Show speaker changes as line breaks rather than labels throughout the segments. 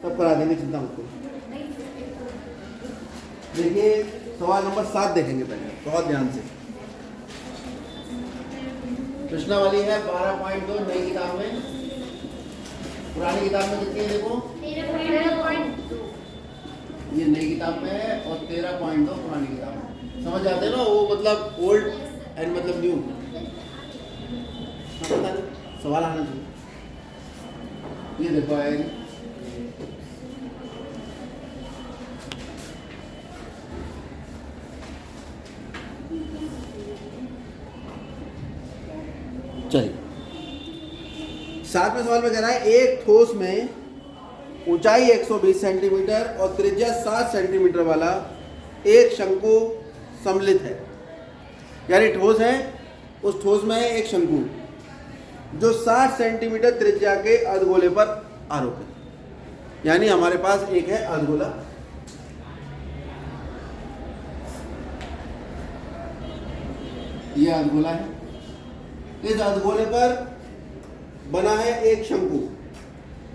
सब करा देंगे, चिंता मत करो। देखिए सवाल नंबर 7 देखेंगे पहले बहुत ध्यान से। प्रश्नावली है 12.2 नई किताब में, पुरानी किताब में कितनी है देखो
13.2।
ये नई किताब में है और 13.2 पुरानी किताब में। समझ आते हैं ना, वो मतलब ओल्ड एंड मतलब न्यू। सवाल आना चाहिए। ये देखो है चलिए 7वें सवाल में कह रहा है एक ठोस में ऊंचाई 120 सेंटीमीटर और त्रिज्या 7 सेंटीमीटर वाला एक शंकु सम्मिलित है। यानी ठोस है, उस ठोस में है एक शंकु जो 60 सेंटीमीटर त्रिज्या के अर्धगोले पर आरोपित है। यानी हमारे पास एक है अर्धगोला, यह अर्धगोला है। इस अर्धगोले पर बना है एक शंकु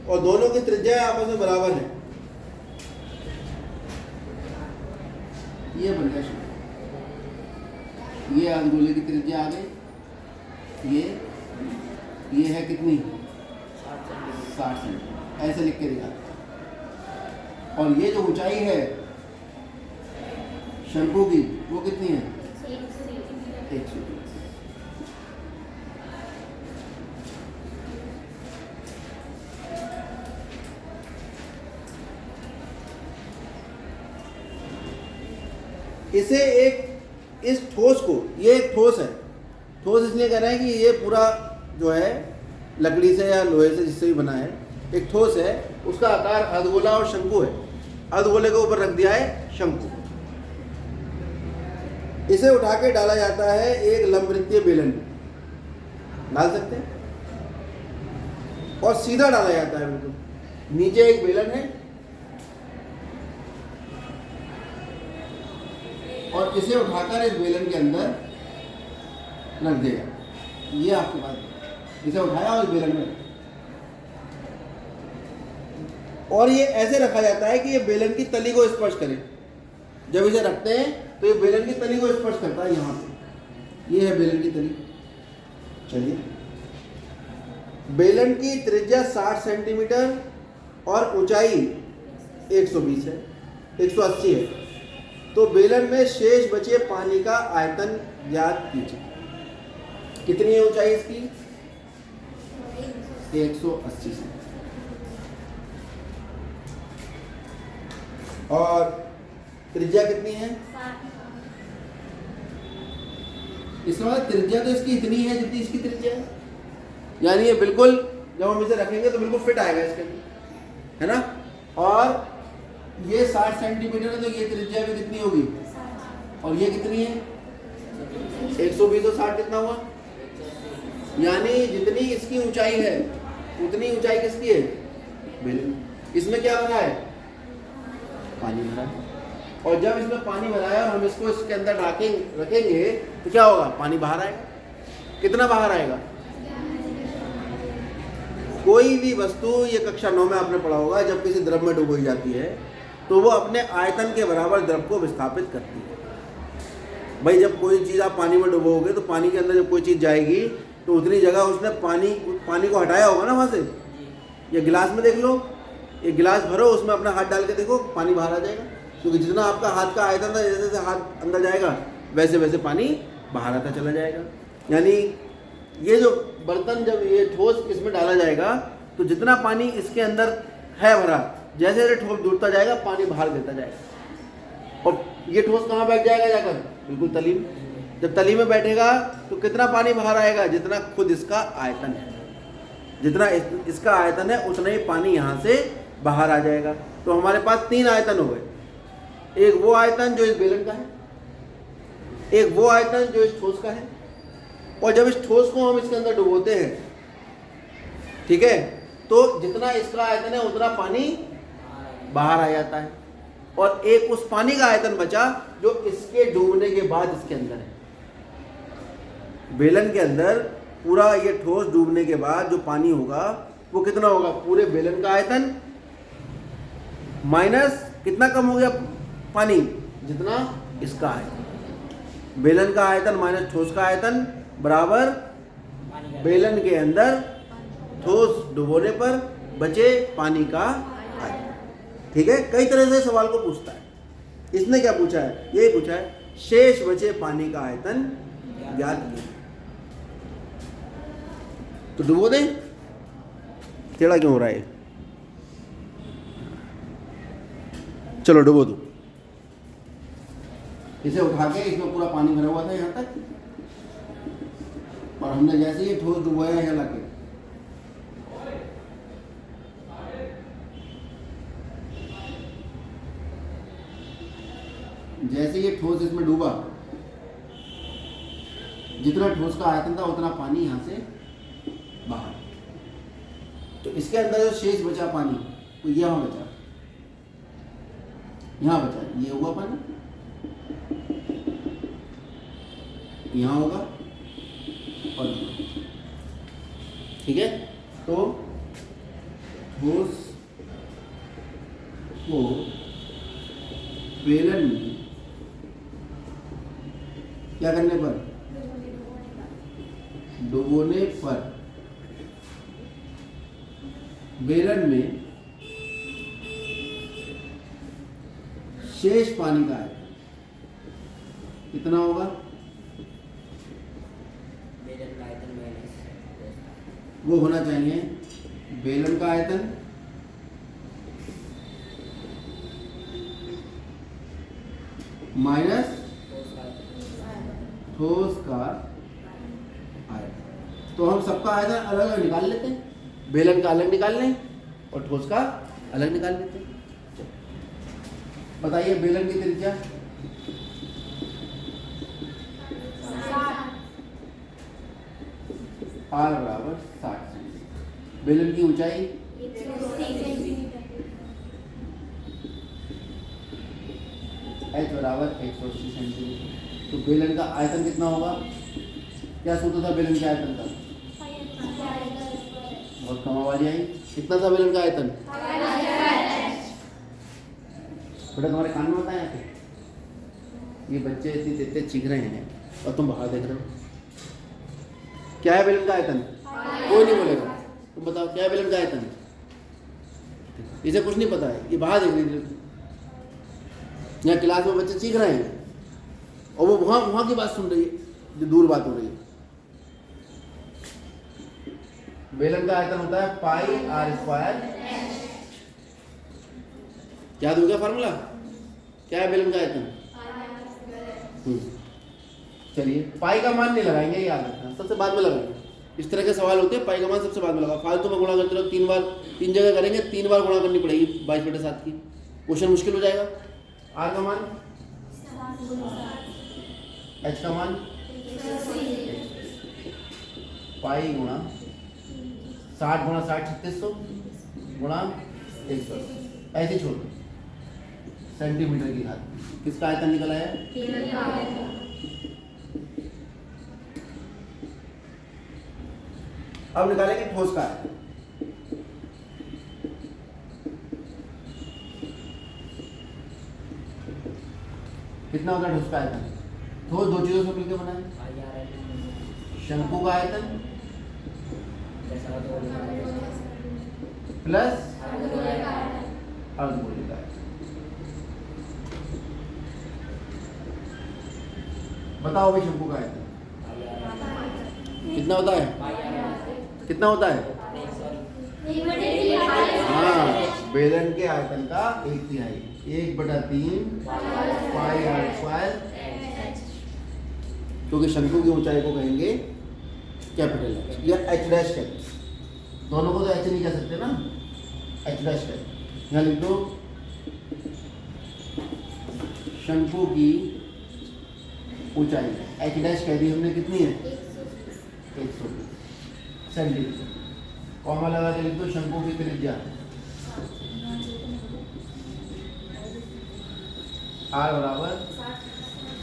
और दोनों की त्रिज्या आपस में बराबर है। ये बन गया शंकु, ये अर्धगोले की त्रिज्या आ गई। ये है कितनी 60 सेंटीमीटर, ऐसे लिख के दिखाते। और ये जो ऊंचाई है शंकु की वो कितनी है 120। इसे इस ठोस को, ये एक ठोस है, ठोस इसलिए कह रहे हैं कि ये पूरा जो है लकड़ी से या लोहे से जिससे भी बना है एक ठोस है, उसका आकार अर्धगोला और शंकु है। अर्धगोले के ऊपर रख दिया है शंकु। इसे उठा के डाला जाता है एक लंबवृत्तीय बेलन में, डाल सकते हैं, और सीधा डाला जाता है। बिल्कुल नीचे एक बेलन है और इसे उठाकर इस बेलन के अंदर रख देगा। ये आपके पास इसे उठाया और इस बेलन में, और ये ऐसे रखा जाता है कि ये बेलन की तली को स्पर्श करे। जब इसे रखते हैं तो ये बेलन की तली को स्पर्श करता है। यहाँ पे ये है बेलन की तली। चलिए, बेलन की त्रिज्या 60 सेंटीमीटर और ऊंचाई 120 है, 180 है। तो बेलन में शेष बचे पानी का आयतन ज्ञात कीजिए। कितनी है ऊंचाई इसकी 180 से, और त्रिज्या कितनी है इसका मतलब त्रिज्या तो इसकी इतनी है जितनी इसकी त्रिज्या है। यानी ये बिल्कुल जब हम इसे रखेंगे तो बिल्कुल फिट आएगा इसके अंदर, है ना। और ये 60 सेंटीमीटर है तो ये त्रिज्या भी कितनी होगी, और ये कितनी है 120 और 60 कितना हुआ। यानी जितनी इसकी ऊंचाई है उतनी ऊंचाई किसकी है बेलन। इसमें क्या भरा है पानी भरा है, और जब इसमें पानी भरा है और हम इसको इसके अंदर रखेंगे तो क्या होगा, पानी बाहर आएगा। कितना बाहर आएगा, कोई भी वस्तु, ये कक्षा 9 में आपने पढ़ा होगा, जब किसी द्रव में डुबोई जाती है तो वो अपने आयतन के बराबर द्रव को विस्थापित करती है। भाई जब कोई चीज़ आप पानी में डुबोगे तो पानी के अंदर जब कोई चीज़ जाएगी तो उतनी जगह उसने पानी को हटाया होगा ना वहाँ से। ये गिलास में देख लो, एक गिलास भरो, उसमें अपना हाथ डाल के देखो, पानी बाहर आ जाएगा। क्योंकि जितना आपका हाथ का आयतन था, जैसे जैसे हाथ अंदर जाएगा वैसे वैसे पानी बाहर आता चला जाएगा। यानी ये जो बर्तन, जब ये ठोस इसमें डाला जाएगा तो जितना पानी इसके अंदर है भरा, जैसे जैसे ठोस डूबता जाएगा पानी बाहर गिरता जाएगा। और ये ठोस कहाँ बैठ जाएगा जाकर, बिल्कुल तली में। जब तली में बैठेगा तो कितना पानी बाहर आएगा, जितना खुद इसका आयतन है, जितना इसका आयतन है उतना ही पानी यहाँ से बाहर आ जाएगा। तो हमारे पास 3 आयतन हो गए। एक वो आयतन जो इस बेलन का है, एक वो आयतन जो इस ठोस का है, और जब इस ठोस को हम इसके अंदर डुबोते हैं, ठीक है, तो जितना इसका आयतन है उतना पानी बाहर आ जाता है, और एक उस पानी का आयतन बचा जो इसके डूबने के बाद इसके अंदर है। बेलन के अंदर पूरा ये ठोस डूबने के बाद जो पानी होगा वो कितना होगा, पूरे बेलन का आयतन माइनस कितना कम हो गया पानी, जितना इसका है। बेलन का आयतन माइनस ठोस का आयतन बराबर बेलन के अंदर ठोस डुबोने पर बचे पानी का आयतन। ठीक है, कई तरह से सवाल को पूछता है। इसने क्या पूछा है, यही पूछा है शेष बचे पानी का आयतन ज्ञात कीजिए। तो डुबो दें, टेढ़ा क्यों हो रहा है, चलो डुबो दो। इसे उठा के, इसमें पूरा पानी भरा हुआ था यहाँ तक, और हमने जैसे ही ठोस डुबोया यहाँ लाके, जैसे ये ठोस इसमें डूबा, जितना ठोस का आयतन था उतना पानी यहाँ से बाहर। तो इसके अंदर जो शेष बचा पानी वो यहाँ बचा, यहाँ बचा, ये हुआ पानी, यहाँ होगा और यहाँ। ठीक है, तो ठोस को बेलन में क्या करने पर, डुबोने पर बेलन में शेष पानी का आयतन कितना होगा,
बेलन का आयतन माइनस
वो होना चाहिए बेलन का आयतन माइनस ठोस का आयतन। तो हम सबका आयतन अलग अलग निकाल लेते हैं, बेलन का अलग निकाल लें और ठोस का अलग निकाल लेते हैं। बताइए बेलन की त्रिज्या, R बराबर 60 सेंटीमीटर। बेलन की ऊंचाई H बराबर 180 सेंटीमीटर। तो बेलन का आयतन कितना होगा, क्या सूत्र था बेलन के आयतन का, बहुत कम आवाज आई, कितना था बेलन का आयतन, बेटा तुम्हारे कान में होता है यहाँ पे, ये बच्चे इतनी देते चीख रहे हैं और तुम बाहर देख रहे हो। क्या है बेलन का आयतन, कोई नहीं बोलेगा, तुम बताओ क्या है बेलन का आयतन, इसे कुछ नहीं पता है, ये बाहर देख रही, यहाँ क्लास में बच्चे चीख रहे हैं और वो वहाँ की बात सुन रही है जो दूर बात हो रही है। बेलन का आयतन होता है पाई आर स्क्वायर। याद हो गया फार्मूला, क्या है बेलन का आयतन, चलिए पाई का मान नहीं लगाएंगे, याद रखना, सबसे बाद में लगाएंगे। इस तरह के सवाल होते हैं, पाई का मान सबसे बाद में लगा, फालतू में गुणा करते रहो, 3 बार 3 जगह करेंगे, 3 बार गुणा करनी पड़ेगी 22/7 की, क्वेश्चन मुश्किल हो जाएगा। आर का मान, एच का मान पाई गुणा 60 गुणा 60 3600 गुणा 100, ऐसे छोड़ दो, सेंटीमीटर की घात। किसका आयतन निकल आया, अब निकालेंगे ठोस का आयतन। कितना होता है ठोस का आयतन, ठोस दो चीजों से मिलकर बना है, शंकु का आयतन प्लस अर्धगोले का आयतन। बताओ भाई शंकु का आयतन कितना होता है, कितना होता है, हाँ बेलन के आयतन का 1/3, 1/3 पाई आर स्क्वायर, क्योंकि शंकु की ऊंचाई को कहेंगे कैपिटल एच या एच डैश कहेंगे, दोनों को तो एच नहीं कह सकते ना, एच डैश कहेंगे। यहाँ लिख दो शंकु की ऊंचाई, एच डैश कह दी हमने, कितनी है 100 सेंटीमीटर। कॉमा लगा के लिख दो शंकु की त्रिज्या R बराबर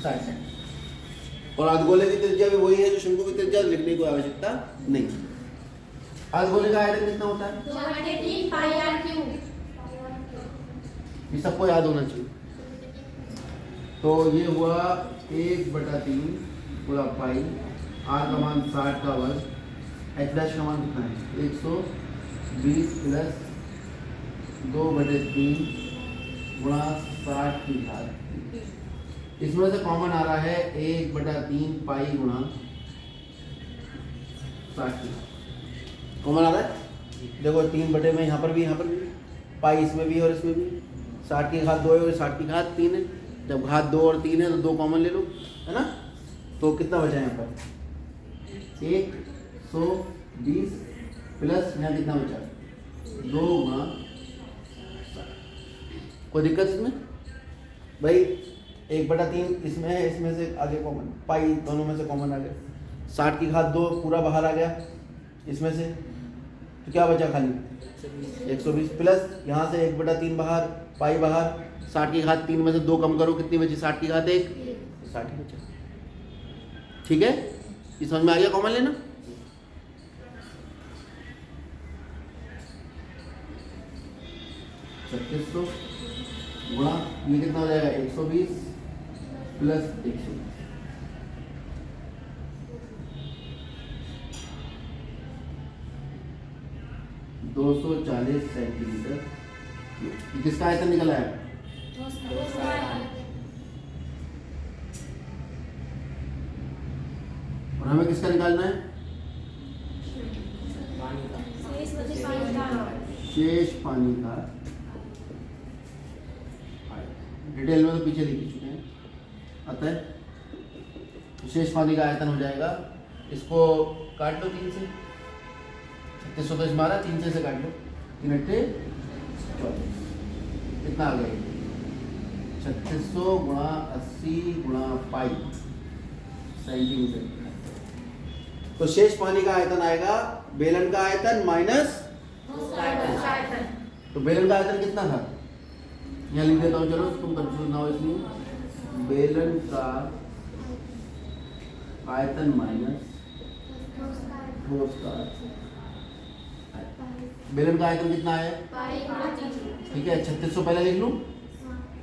60 सेंटीमीटर, और अर्धगोले की त्रिज्या भी वही है जो शंकु की त्रिज्या, लिखने की आवश्यकता नहीं। अर्धगोले का आयतन कितना होता है, ये सबको याद होना चाहिए। तो ये हुआ 1/3 पूरा पाई, आर का मान 60 का वर्ग, एच डैश का मान कितना है 120 प्लस 2/3 गुणा 60 की घात। इसमें से कॉमन आ रहा है 1/3 पाई गुणा 60 की घात। कॉमन आ रहा है, देखो 3 में यहाँ पर भी पाई इसमें भी और इसमें भी, 60 की घात 2 है और 60 की घात 3 है। जब घात 2 और 3 है तो 2 कॉमन ले लो, है ना। तो कितना बचा यहाँ पर 120 प्लस यहाँ कितना बचा 2 गुणा 60। कोई दिक्कत इसमें भाई? 1/3 इसमें है, इसमें से आगे कॉमन, पाई दोनों में से कॉमन आ गया, 60 की घात 2 पूरा बाहर आ गया इसमें से, तो क्या बचा खाली 120 प्लस यहाँ से 1/3 बाहर, पाई बाहर, 60 की घात 3 में से 2 कम करो, कितनी बची 60 की घात 1, 60 ही बचा। ठीक है, ये समझ में आ गया कॉमन लेना। सौ गुणा ये कितना हो जाएगा 120 प्लस 120, 240 सेंटीमीटर। किसका आयतन निकला है? और हमें किसका निकालना है?
पानी का
शेष पानी का। डिटेल में तो पीछे लिख चुके हैं, अतः शेष पानी का आयतन हो जाएगा, इसको काट लो 3 से, 3600 तो इसमें आ रहा है, 3 से काट लो, 3 अट्ठे 24, कितना आ गया 3600 गुणा 80 गुणा पाई सेंटीमीटर। तो शेष पानी का आयतन आएगा बेलन का आयतन माइनस, तो बेलन का आयतन कितना था यहाँ लिख देता हूँ, चलो तुम कंफ्यूज ना हो इसलिए। बेलन का आयतन माइनस ठोस का, बेलन का आयतन कितना है ठीक है 3600 पहले लिख लूँ,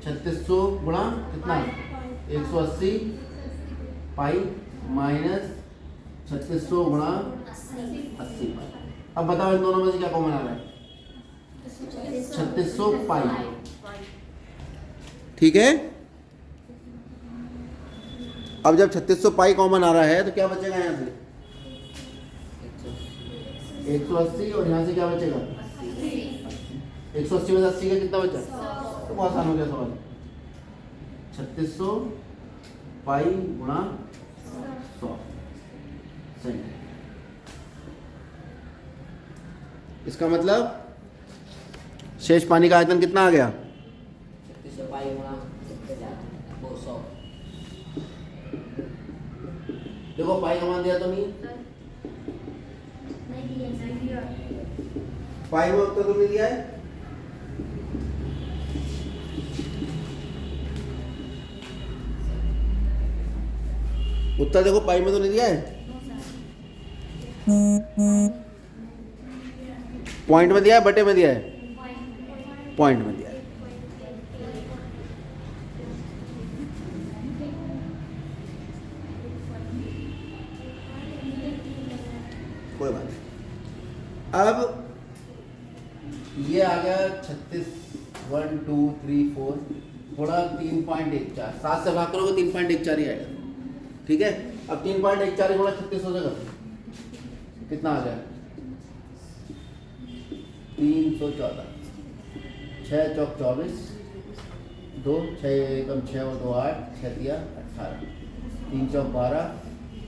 3600 गुणा कितना 180 पाई माइनस 3600 गुणा 80 पाई। अब बताओ इन दोनों में से क्या कॉमन आ रहा है 3600 पाई। ठीक है, अब जब 3600 पाई कॉमन आ रहा है तो क्या बचेगा यहाँ से 180 और यहाँ से क्या बचेगा 180 में 80 का कितना बचा, तो बहुत आसान हो गया सवाल। 3600 पाई गुणा 100 सेंटीमीटर। इसका मतलब शेष पानी का आयतन कितना आ गया
3600 पाई गुणा 100।
देखो पाई का मान दिया तो नहीं, पाई में उत्तर तो नहीं दिया है, उत्तर देखो पाई में तो नहीं दिया है, पॉइंट में दिया है बटे में दिया है, पॉइंट में दिया है। कोई बात नहीं। अब ये आ गया 36 1 2 3 4 थोड़ा 3.14, 7 से भाग करोगे 3.14 ही आएगा। ठीक है, अब 3.14 गुणा 3600 से कर, कितना आ गया 314, 6 चौक 24, 2 6 एकम 6 और 2 8, 6 दिया 18, 3 चौक 12,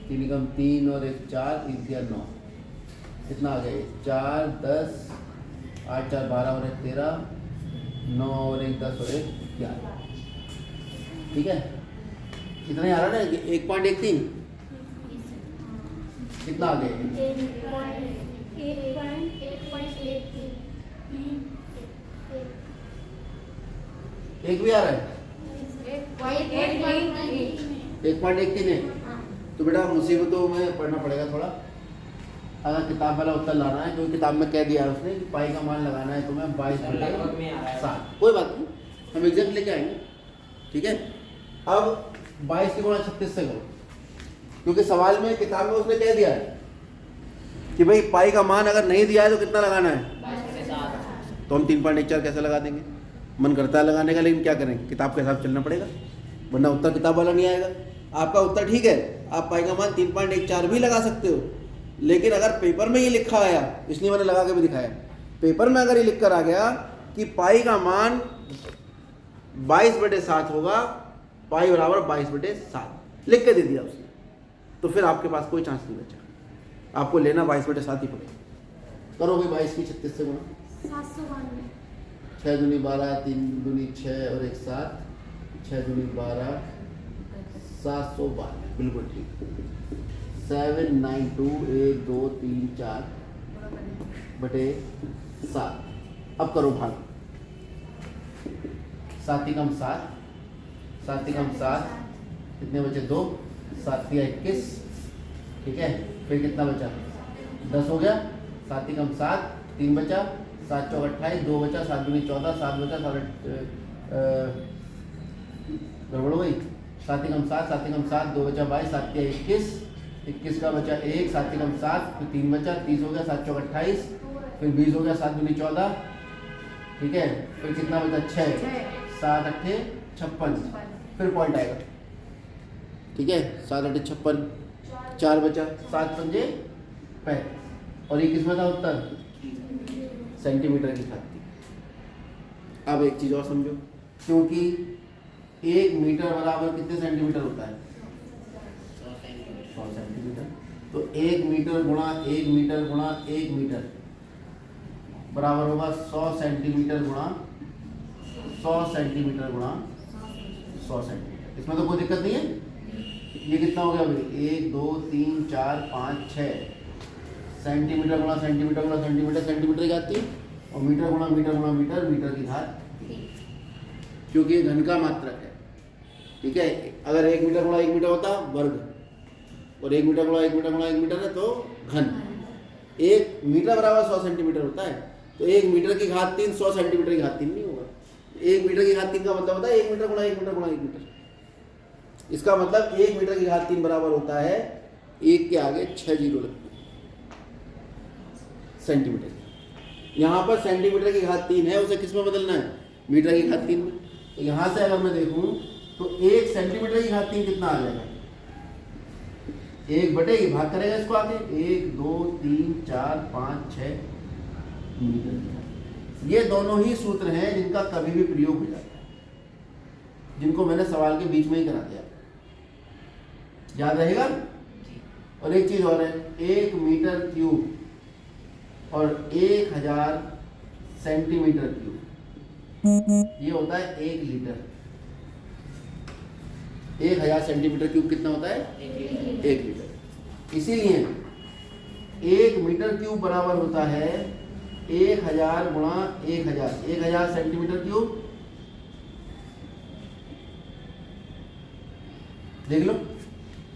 3 एकम 3 और 1 4, 1 दिया 9, कितना आ गया 4 10, 8 4 12 और 1 13, 9 और 1 10 और 1 11। ठीक है, कितना ही आ रहा है ना 1.13, कितना आ गया एक भी आ रहा है 1.13 है। तो बेटा मुसीबतों में पढ़ना पड़ेगा थोड़ा, अगर किताब वाला उत्तर लाना है, क्योंकि किताब में कह दिया है उसने कि पाई का मान लगाना है तुम्हें 22/7। कोई बात नहीं, हम एग्जैक्ट लेके आएंगे, ठीक है। अब 22 की गुणा 36 से करो, क्योंकि सवाल में किताब में उसने कह दिया है कि भाई पाई का मान अगर नहीं दिया है तो कितना लगाना है,
22/7।
तो हम 3.14 कैसे लगा देंगे? मन करता है लगाने का, लेकिन क्या करें, किताब के हिसाब चलना पड़ेगा, वरना उत्तर किताब वाला नहीं आएगा। आपका उत्तर ठीक है, आप पाई का मान 3.14 भी लगा सकते हो, लेकिन अगर पेपर में ये लिखा आया, इसलिए मैंने लगा के भी दिखाया, पेपर में अगर ये लिख कर आ गया कि पाई का मान 22/7 होगा, पाई बराबर 22/7 लिख के दे दिया उसने, तो फिर आपके पास कोई चांस नहीं बचा, आपको लेना 22/7 ही पड़ेगा। करो भाई 22 की 36 से गुणा,
792।
6 दूनी 12, 3 दूनी 6 और 1 7, 6 दूनी 12, 712, बिल्कुल ठीक। 792 1 2 3 4 बटे 7। अब करो भाग, 7 ही कम 7, 7 ही कम 7, कितने बचे 2, 7 या 21, ठीक है। फिर कितना बचा, 10 हो गया, 7 ही कम 7, 3 बचा, 7 चौक 28, 2 बचा, 7 दूनी 14, 7 बचा, गड़बड़ हो गई, 7 ही कम 7, 7 ही कम 7, 2 बचा 22, 7 या 21, 21 का बचा 1, 7 ही कम 7, फिर 3 बचा, 30 हो गया, 7 चौक 28, फिर 20 हो गया, 7 दूनी 14, ठीक है। फिर कितना बचा 6, 7 8 56, फिर पॉइंट आएगा, ठीक है। 7 8 56, 4 बचा, 7 पंजे 35, और ये किसमें था उत्तर, सेंटीमीटर की खाती। अब एक चीज और समझो, क्योंकि 1 मीटर बराबर कितने सेंटीमीटर होता है, 100 सेंटीमीटर। तो 1 मीटर गुणा 1 मीटर गुणा 1 मीटर बराबर होगा 100 सेंटीमीटर गुणा 100 सेंटीमीटर गुणा 100 सेंटीमीटर। इसमें तो कोई दिक्कत नहीं है। ये कितना हो गया भाई, 1 2 3 4 5 6 सेंटीमीटर गुणा सेंटीमीटर गुणा सेंटीमीटर, सेंटीमीटर की घात 3, और मीटर गुणा मीटर गुणा मीटर, मीटर की घात 3, क्योंकि ये घन का मात्रक है, ठीक है। अगर 1 मीटर गुणा 1 मीटर होता वर्ग, और 1 मीटर गुणा 1 मीटर गुणा 1 मीटर है तो घन। 1 मीटर बराबर 100 सेंटीमीटर होता है, तो 1 मीटर की घात 3 100 सेंटीमीटर की घात 3 नहीं होगा। 1 मीटर की घात 3 का मतलब होता है 1 मीटर गुणा 1 मीटर गुणा 1 मीटर। इसका मतलब 1 मीटर की घात 3 बराबर होता है 1 के आगे 6 जीरो लगते हैं, सेंटीमीटर। यहाँ पर सेंटीमीटर की घात 3 है, उसे किस में बदलना है, मीटर की घात 3 में। तो यहाँ से अगर मैं देखूँ तो 1 सेंटीमीटर की घात 3 कितना आ जाएगा, 1 बटे ही भाग करेगा इसको आगे, 1 2 3 4 5 6 मीटर की घात। ये दोनों ही सूत्र हैं जिनका कभी भी प्रयोग हो जाता है, जिनको मैंने सवाल के बीच में ही करा दिया, याद रहेगा। और एक चीज और है, 1 मीटर क्यूब और 1000 सेंटीमीटर क्यूब, ये होता है 1 लीटर। 1000 सेंटीमीटर क्यूब कितना होता है, 1 लीटर। इसीलिए 1 मीटर क्यूब बराबर होता है 1000 गुणा 1000, 1000 सेंटीमीटर क्यूब। देख लो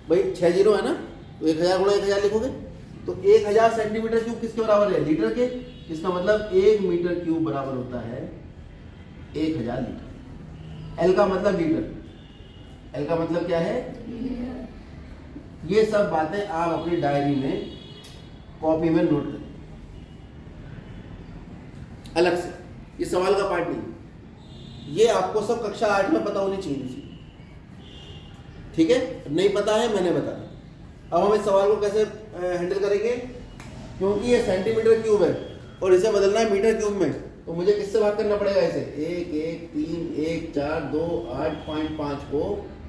भाई, 6 जीरो है ना, तो 1000 गुणा 1000 लिखोगे तो 1000 सेंटीमीटर क्यूब किसके बराबर है, लीटर के। इसका मतलब 1 मीटर क्यूब बराबर होता है 1000 लीटर। एल का मतलब लीटर, एल का मतलब क्या है, ये सब बातें आप अपनी डायरी में कॉपी में नोट करें अलग से, ये सवाल का पार्ट नहीं, ये आपको सब कक्षा 8 में पता होनी चाहिए, ठीक है। नहीं पता है मैंने बता दिया। अब हम इस सवाल को कैसे हैंडल करेंगे, क्योंकि ये सेंटीमीटर क्यूब है और इसे बदलना है मीटर क्यूब में, तो मुझे किससे भाग करना पड़ेगा, इसे 1 1 3 1 4 2 8.5 को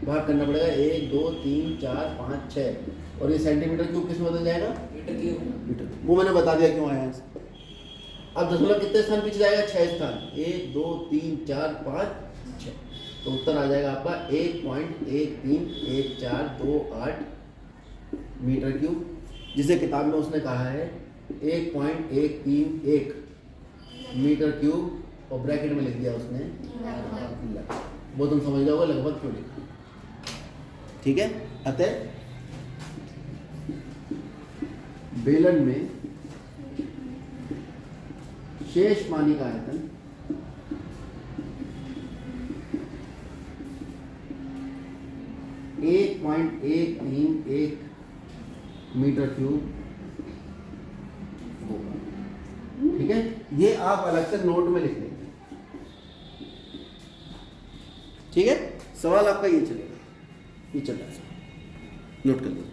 भाग करना पड़ेगा 1 2 3 4 5 6, और ये सेंटीमीटर क्यूब किस में बदल जाएगा,
मीटर क्यूब।
मीटर। वो मैंने बता दिया क्यों आया है। अब दशमलव कितने स्थान पीछे जाएगा, 6 स्थान, 1 2 3 4 5 6, तो उत्तर आ जाएगा आपका 1.131428 मीटर क्यूब, जिसे किताब में उसने कहा है 1.131 मीटर क्यूब, और ब्रैकेट में लिख दिया उसने लगभग। वो तुम समझ जाओगे लगभग क्यों लिखा, ठीक है। अतः बेलन में शेष पानी का आयतन 1.131 मीटर क्यूब होगा। ठीक है, ये आप अलग से नोट में लिख लेंगे। ठीक है, सवाल आपका ये चलेगा, ये चल रहा है, नोट कर लो।